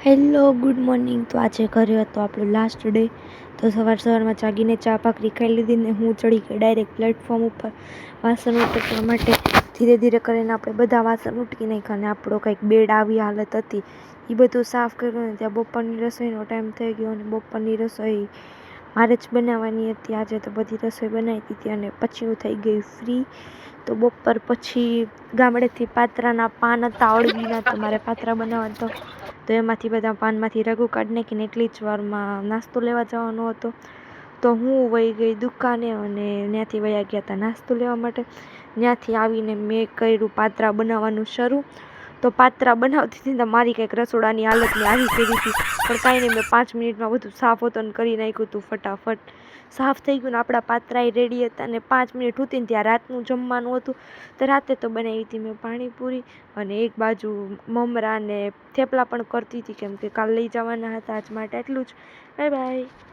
Hello good morning. તો આજે ઘરે હતો આપણો લાસ્ટ ડે, તો સવારમાં જાગીને ચા ભાખરી ખાઈ લીધી ને હું ચડી ગઈ ડાયરેક્ટ પ્લેટફોર્મ ઉપર વાસણ ઉટકવા માટે. ધીરે ધીરે કરીને આપણે બધા વાસણ ઉટકી નાખ્યા ને આપણો કંઈક બેડ આવી હાલત હતી એ બધું સાફ કર્યું ને ત્યાં બપોરની રસોઈનો ટાઈમ થઈ ગયો અને બપોરની રસોઈ મારે જ બનાવવાની હતી આજે. તો બધી રસોઈ બનાવી દીધી અને પછી હું થઈ ગઈ ફ્રી. તો બપોર પછી ગામડેથી પાત્રાના પાન હતા અળવીના, તો મારે પાત્રા બનાવવા તો એમાંથી બધા પાનમાંથી રગું કાઢી નાખીને એટલી જ વારમાં નાસ્તો લેવા જવાનો હતો. તો હું વહી ગઈ દુકાને અને ત્યાંથી વયા ગયા હતા નાસ્તો લેવા માટે. ત્યાંથી આવીને મેં કર્યું પાત્રા બનાવવાનું શરૂ. તો પાત્રા બનાવતી હતી તો મારી કંઈક રસોડાની હાલતને આવી કરી હતી, પણ કાંઈ નહીં, મેં 5 મિનિટમાં બધું સાફ હતું ને કરી નાખ્યું હતું. ફટાફટ સાફ થઈ ગયું ને આપણા પાત્રાએ રેડી હતા ને 5 મિનિટ હતી ને ત્યાં રાતનું જમવાનું હતું. તો રાતે તો બનાવી હતી મેં પાણીપુરી અને એક બાજુ મમરા ને થેપલા પણ કરતી હતી, કેમ કે કાલે લઈ જવાના હતા. આજ માટે એટલું જ. Bye bye.